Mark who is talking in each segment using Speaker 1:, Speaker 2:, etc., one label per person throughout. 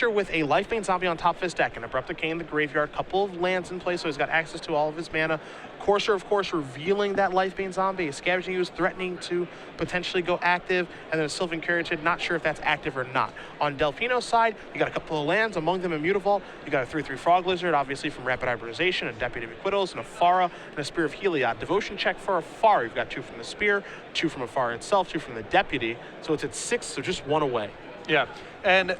Speaker 1: with a Lifebane Zombie on top of his deck, and Abrupt Decay in the graveyard, couple of lands in play, so he's got access to all of his mana. Courser, of course, revealing that Lifebane Zombie. Scavenging Ooze threatening to potentially go active, and then a Sylvan Caryatid, not sure if that's active or not. On Delphino's side, you got a couple of lands, among them a Mutavault. You got a 3/3 Frog Lizard, obviously from Rapid Hybridization, a Deputy of Equitos, and a Afara, and a Spear of Heliod. Devotion check for Afara. You've got 2 from the Spear, 2 from Afara itself, 2 from the Deputy, so it's at 6, so just 1 away.
Speaker 2: Yeah, and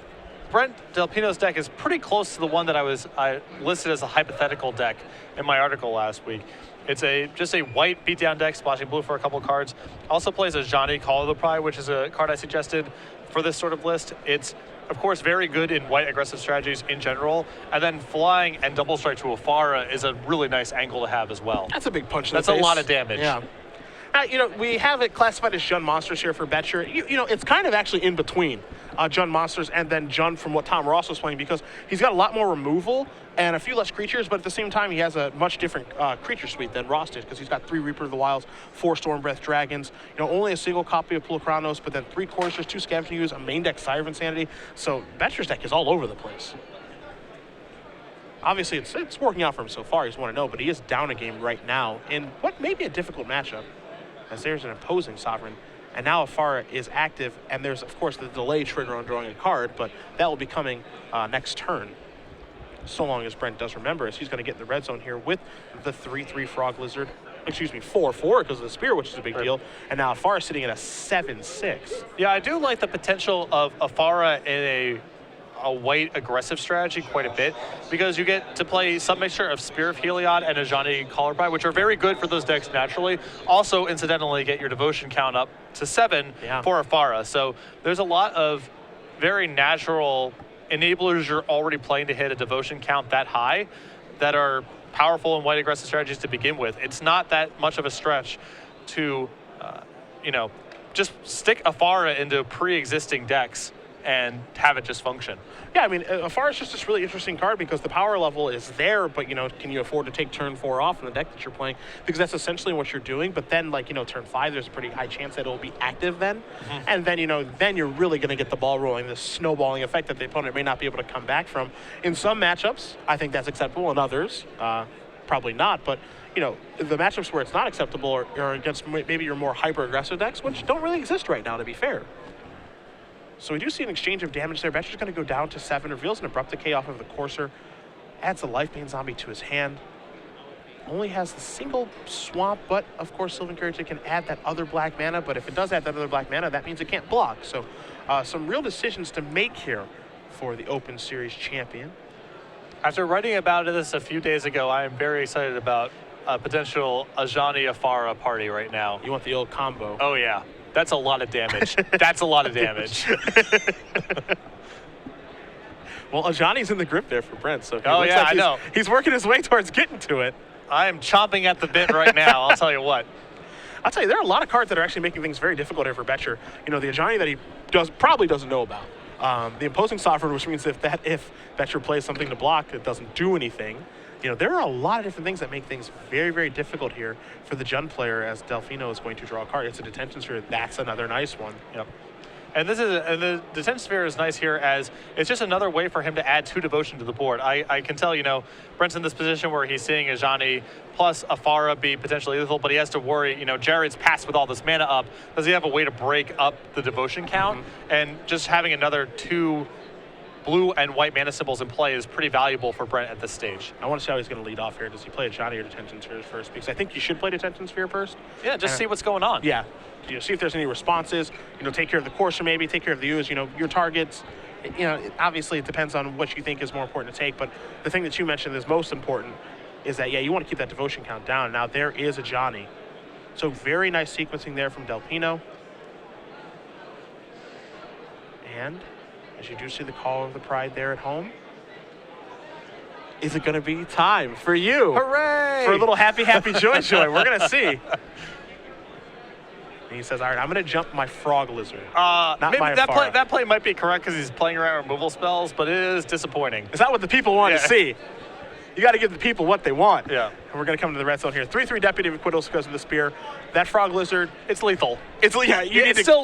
Speaker 2: Brent Delpino's deck is pretty close to the one that I listed as a hypothetical deck in my article last week. It's just a white beatdown deck, splashing blue for a couple cards. Also plays a Ajani, Call of the Pride, which is a card I suggested for this sort of list. It's, of course, very good in white aggressive strategies in general. And then flying and double strike to Afara is a really nice angle to have as well.
Speaker 1: That's a big punch in the face.
Speaker 2: That's a lot of damage.
Speaker 1: Yeah. We have it classified as Jund Monsters here for Boettcher. It's kind of actually in between Jund Monsters and then Jund from what Tom Ross was playing, because he's got a lot more removal and a few less creatures, but at the same time he has a much different creature suite than Ross did, because he's got 3 Reaper of the Wilds, 4 Stormbreath Dragons, only a single copy of Pulchranos, but then 3 Coursers, 2 Scavenging Ooze, a main deck Sire of Insanity. So Boettcher's deck is all over the place. Obviously, it's working out for him so far. He's 1-0, but he is down a game right now in what may be a difficult matchup, as there's an opposing Sovereign, and now Afara is active, and there's, of course, the delay trigger on drawing a card, but that will be coming next turn, so long as Brent does remember, as he's going to get in the red zone here with the 3/3 Frog Lizard, 4/4 because of the Spear, which is a big deal, and now Afara sitting at a 7/6.
Speaker 2: Yeah, I do like the potential of Afara in a white aggressive strategy quite a bit, because you get to play some mixture of Spear of Heliod and Ajani Call of the Pride, which are very good for those decks naturally. Also, incidentally, get your devotion count up to 7 for Afara. So there's a lot of very natural enablers you're already playing to hit a devotion count that high that are powerful in white aggressive strategies to begin with. It's not that much of a stretch to, just stick Afara into pre-existing decks and have it just function.
Speaker 1: Yeah, I mean, Afara is just this really interesting card because the power level is there, but, can you afford to take turn 4 off in the deck that you're playing? Because that's essentially what you're doing, but then, turn 5, there's a pretty high chance that it'll be active then. And then, then you're really going to get the ball rolling, this snowballing effect that the opponent may not be able to come back from. In some matchups, I think that's acceptable. In others, probably not, but the matchups where it's not acceptable are against maybe your more hyper-aggressive decks, which don't really exist right now, to be fair. So we do see an exchange of damage there. Boettcher's going to go down to 7, reveals an Abrupt Decay off of the Courser, adds a Lifebane Zombie to his hand. Only has the single swamp, but of course Sylvan Caryatid can add that other black mana, but if it does add that other black mana, that means it can't block. So some real decisions to make here for the Open Series champion.
Speaker 2: After writing about this a few days ago, I am very excited about a potential Ajani Afara party right now.
Speaker 1: You want the old combo.
Speaker 2: Oh yeah. That's a lot of damage. That's a lot of damage.
Speaker 1: Well, Ajani's in the grip there for Brent, so
Speaker 2: I know.
Speaker 1: He's working his way towards getting to it.
Speaker 2: I am chomping at the bit right now, I'll tell you what.
Speaker 1: I'll tell you, there are a lot of cards that are actually making things very difficult here for Boettcher. The Ajani that he probably doesn't know about. The Imposing Sovereign, which means if Boettcher plays something to block, it doesn't do anything. There are a lot of different things that make things very, very difficult here for the Jund player, as Delphino is going to draw a card. It's a Detention Sphere. That's another nice one.
Speaker 2: Yep. And the Detention Sphere is nice here, as it's just another way for him to add 2 devotion to the board. I can tell, Brent's in this position where he's seeing Ajani plus Afara be potentially lethal, but he has to worry, Jared's passed with all this mana up. Does he have a way to break up the devotion count? And just having another 2 blue and white mana symbols in play is pretty valuable for Brent at this stage.
Speaker 1: I want to see how he's going to lead off here. Does he play Ajani or Detention Sphere first? Because I think you should play Detention Sphere first.
Speaker 2: Yeah, just see what's going on.
Speaker 1: Yeah. See if there's any responses. Take care of the Courser maybe, take care of the Ooze, your targets. Obviously it depends on what you think is more important to take, but the thing that you mentioned is most important is that, you want to keep that devotion count down. Now there is Ajani. So very nice sequencing there from Delphino. And as you do see the Call of the Pride there at home, is it going to be time for you?
Speaker 2: Hooray!
Speaker 1: For a little happy, joy. We're going to see. And he says, all right, I'm going to jump my Frog Lizard.
Speaker 2: Maybe that play might be correct because he's playing around removal spells, but it is disappointing.
Speaker 1: Is that what the people want to see? You got to give the people what they want.
Speaker 2: Yeah.
Speaker 1: And we're going to come to the red zone here. 3/3 Deputy of Acquittals goes to the spear. That Frog Lizard,
Speaker 2: It's lethal.
Speaker 1: it's
Speaker 2: still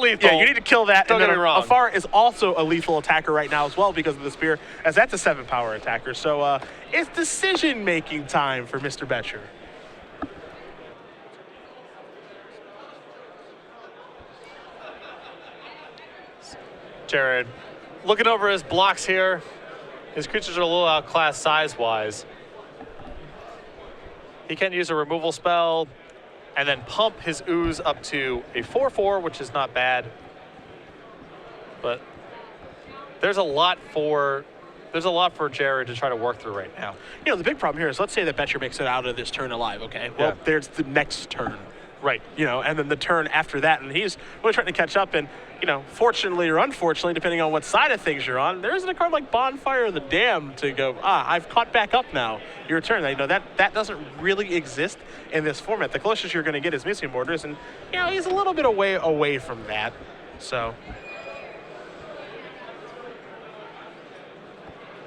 Speaker 2: lethal.
Speaker 1: Yeah, you need to kill that.
Speaker 2: Don't
Speaker 1: and
Speaker 2: get me wrong.
Speaker 1: Afar is also a lethal attacker right now as well because of the spear, as that's a 7-power attacker. So it's decision-making time for Mr. Boettcher.
Speaker 2: Jared, looking over his blocks here, his creatures are a little outclassed size-wise. He can use a removal spell and then pump his ooze up to a 4/4, which is not bad. But there's a lot for Jared to try to work through right now.
Speaker 1: You know, the big problem here is, let's say that Boettcher makes it out of this turn alive, okay? Well,
Speaker 2: Yeah.
Speaker 1: there's the next turn.
Speaker 2: Right.
Speaker 1: You know, and then the turn after that, and he's really trying to catch up. And, you know, fortunately or unfortunately, depending on what side of things you're on, there isn't a card like Bonfire of the Damned to go, I've caught back up now. Your turn. You know, that doesn't really exist in this format. The closest you're going to get is Missing Borders, and, you know, he's a little bit away from that. So,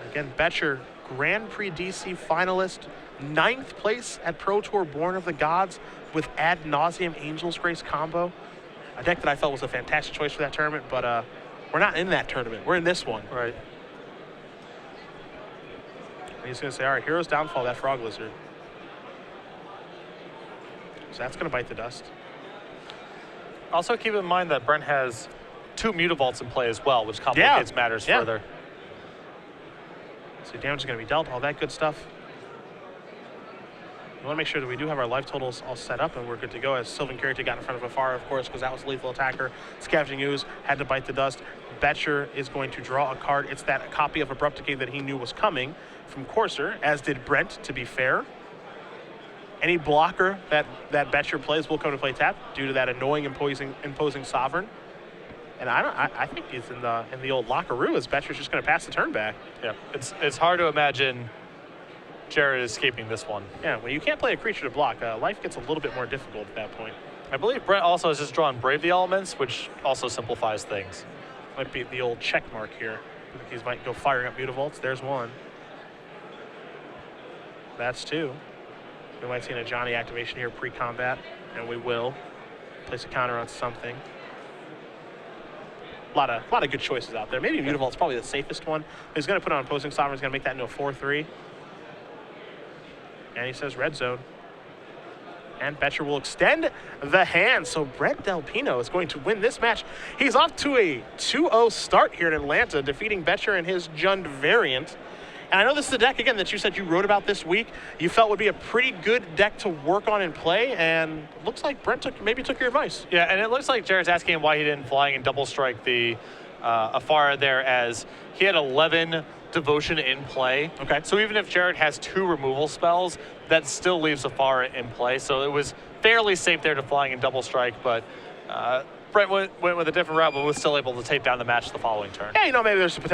Speaker 1: again, Boettcher, Grand Prix DC finalist, 9th place at Pro Tour Born of the Gods with Ad Nauseam Angel's Grace combo. A deck that I felt was a fantastic choice for that tournament, but we're not in that tournament. We're in this one.
Speaker 2: Right.
Speaker 1: And he's going to say, all right, Hero's Downfall, that Frog Lizard. So that's going to bite the dust.
Speaker 2: Also keep in mind that Brent has 2 Mutavaults in play as well, which complicates matters further.
Speaker 1: So damage is going to be dealt, all that good stuff. We want to make sure that we do have our life totals all set up and we're good to go, as Sylvan Carrier got in front of Afara, of course, because that was a lethal attacker. Scavenging Ooze had to bite the dust. Boettcher is going to draw a card. It's that copy of Abrupt Decay that he knew was coming from Courser, as did Brent, to be fair. Any blocker that Boettcher plays will come to play tap due to that annoying imposing Sovereign. And I think he's in the old lockeroo, as Boettcher's just going to pass the turn back.
Speaker 2: Yeah, it's hard to imagine Jared escaping this one.
Speaker 1: Yeah, when you can't play a creature to block, life gets a little bit more difficult at that point.
Speaker 2: I believe Brent also has just drawn Brave the Elements, which also simplifies things.
Speaker 1: Might be the old check mark here. I think he might go firing up Mutavaults. There's one. That's 2. We might see a Johnny activation here pre-combat, and we will place a counter on something. A lot of good choices out there. Maybe Mutavault's probably the safest one. But he's going to put on Opposing Sovereign. He's going to make that into a 4/3. And he says red zone. And Boettcher will extend the hand. So Brett Del Pino is going to win this match. He's off to a 2-0 start here in Atlanta, defeating Boettcher and his Jund variant. And I know this is a deck, again, that you said you wrote about this week. You felt would be a pretty good deck to work on and play, and it looks like Brent maybe took your advice.
Speaker 2: Yeah, and it looks like Jared's asking him why he didn't flying and double strike the Afara there, as he had 11 Devotion in play.
Speaker 1: Okay.
Speaker 2: So even if Jared has 2 removal spells, that still leaves Afara in play. So it was fairly safe there to flying and double strike, but Brent went with a different route, but was still able to take down the match the following turn.
Speaker 1: Yeah, you know, maybe there's a potential